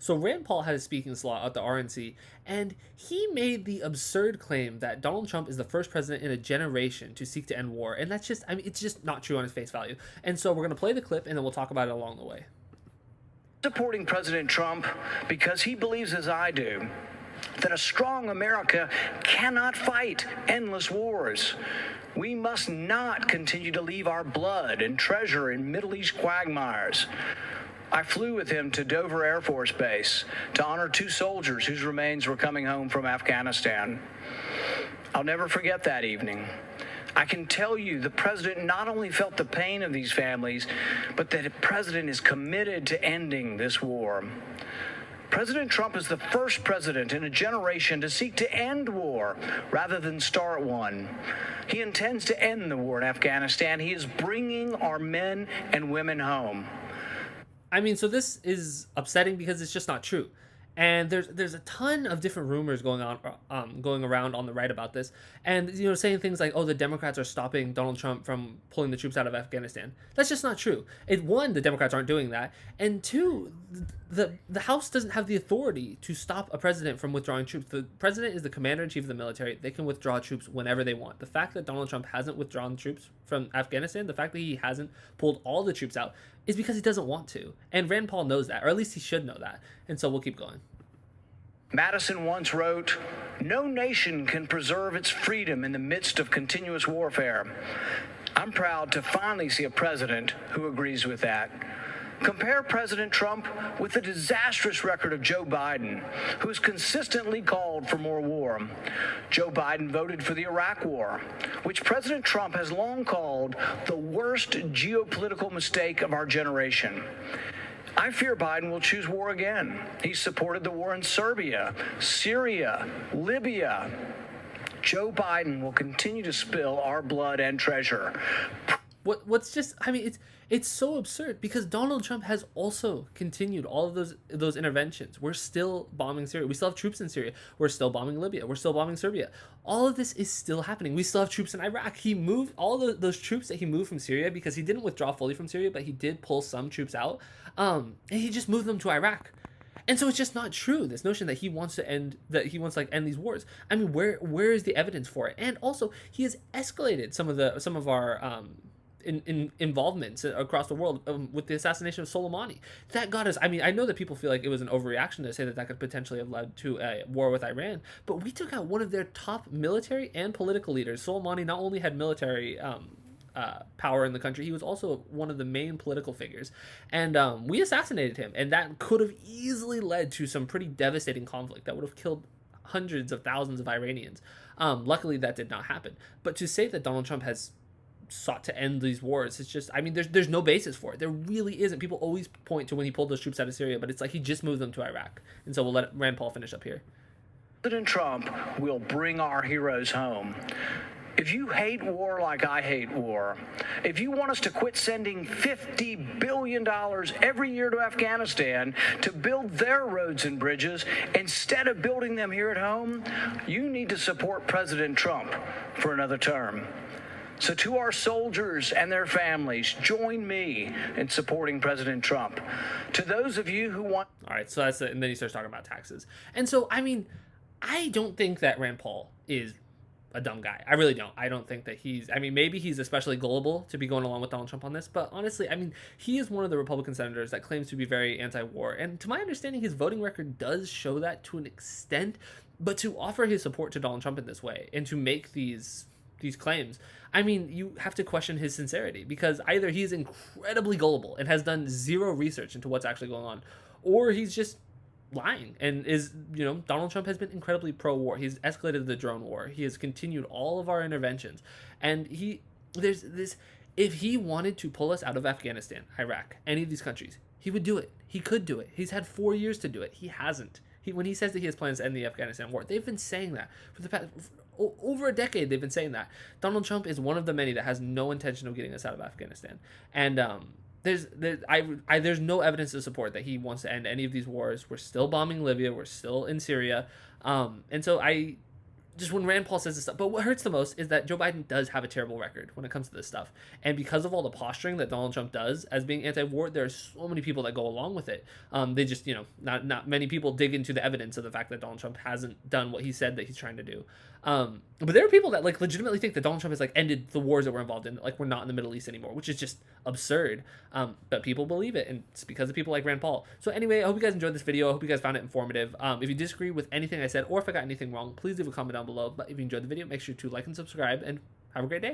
So Rand Paul had a speaking slot at the RNC, and he made the absurd claim that Donald Trump is the first president in a generation to seek to end war. And that's just, I mean, it's just not true on its face value. And so we're going to play the clip, and then we'll talk about it along the way. Supporting President Trump because he believes, as I do, that a strong America cannot fight endless wars. We must not continue to leave our blood and treasure in Middle East quagmires. I flew with him to Dover Air Force Base to honor 2 soldiers whose remains were coming home from Afghanistan. I'll never forget that evening. I can tell you the president not only felt the pain of these families, but that the president is committed to ending this war. President Trump is the first president in a generation to seek to end war rather than start one. He intends to end the war in Afghanistan. He is bringing our men and women home. I mean, so this is upsetting because it's just not true. And there's a ton of different rumors going around on the right about this, and saying things like, oh, the Democrats are stopping Donald Trump from pulling the troops out of Afghanistan. That's just not true. One, the Democrats aren't doing that, and two, the House doesn't have the authority to stop a president from withdrawing troops. The president is the commander in chief of the military. They can withdraw troops whenever they want. The fact that Donald Trump hasn't withdrawn troops from Afghanistan, the fact that he hasn't pulled all the troops out, is because he doesn't want to. And Rand Paul knows that, or at least he should know that. And so we'll keep going. Madison once wrote, "No nation can preserve its freedom in the midst of continuous warfare." I'm proud to finally see a president who agrees with that. Compare President Trump with the disastrous record of Joe Biden, who has consistently called for more war. Joe Biden voted for the Iraq War, which President Trump has long called the worst geopolitical mistake of our generation. I fear Biden will choose war again. He supported the war in Serbia, Syria, Libya. Joe Biden will continue to spill our blood and treasure. What's just, I mean, it's so absurd because Donald Trump has also continued all of those interventions. We're still bombing Syria. We still have troops in Syria. We're still bombing Libya. We're still bombing Serbia. All of this is still happening. We still have troops in Iraq. He moved all those troops that he moved from Syria, because he didn't withdraw fully from Syria, but he did pull some troops out. And he just moved them to Iraq. And so it's just not true, this notion that he wants to end end these wars. I mean, where is the evidence for it? And also, he has escalated some of our involvements across the world with the assassination of Soleimani. That got us. I mean, I know that people feel like it was an overreaction to say that could potentially have led to a war with Iran, but we took out one of their top military and political leaders. Soleimani not only had military power in the country, he was also one of the main political figures, and we assassinated him, and that could have easily led to some pretty devastating conflict that would have killed hundreds of thousands of Iranians. Luckily, that did not happen. But to say that Donald Trump has sought to end these wars, it's just, I mean, there's no basis for it. There really isn't. People always point to when he pulled those troops out of Syria, but it's like he just moved them to Iraq. And so we'll let Rand Paul finish up here. President Trump will bring our heroes home. If you hate war like I hate war, if you want us to quit sending $50 billion every year to Afghanistan to build their roads and bridges instead of building them here at home, you need to support President Trump for another term. So to our soldiers and their families, join me in supporting President Trump. To those of you who want... All right, so that's it. And then he starts talking about taxes. And so, I mean, I don't think that Rand Paul is a dumb guy. I really don't. I don't think that maybe he's especially gullible to be going along with Donald Trump on this, but honestly, I mean, he is one of the Republican senators that claims to be very anti-war. And to my understanding, his voting record does show that to an extent, but to offer his support to Donald Trump in this way and to make these claims, I mean, you have to question his sincerity, because either he's incredibly gullible and has done zero research into what's actually going on, or he's just lying and is, Donald Trump has been incredibly pro-war. He's escalated the drone war. He has continued all of our interventions. And there's this, if he wanted to pull us out of Afghanistan, Iraq, any of these countries, he would do it. He could do it. He's had 4 years to do it. He hasn't. When he says that he has plans to end the Afghanistan war, they've been saying that for the past over a decade. They've been saying that. Donald Trump is one of the many that has no intention of getting us out of Afghanistan, and there's no evidence to support that he wants to end any of these wars. We're still bombing Libya. We're still in Syria, and so just when Rand Paul says this stuff. But what hurts the most is that Joe Biden does have a terrible record when it comes to this stuff. And because of all the posturing that Donald Trump does as being anti-war, there are so many people that go along with it. They just, not many people dig into the evidence of the fact that Donald Trump hasn't done what he said that he's trying to do. But there are people that like legitimately think that Donald Trump has like ended the wars that we're involved in. Like we're not in the Middle East anymore, which is just absurd. But people believe it, and it's because of people like Rand Paul. So anyway, I hope you guys enjoyed this video. I hope you guys found it informative. If you disagree with anything I said, or if I got anything wrong, please leave a comment down below. But if you enjoyed the video, make sure to like and subscribe, and have a great day.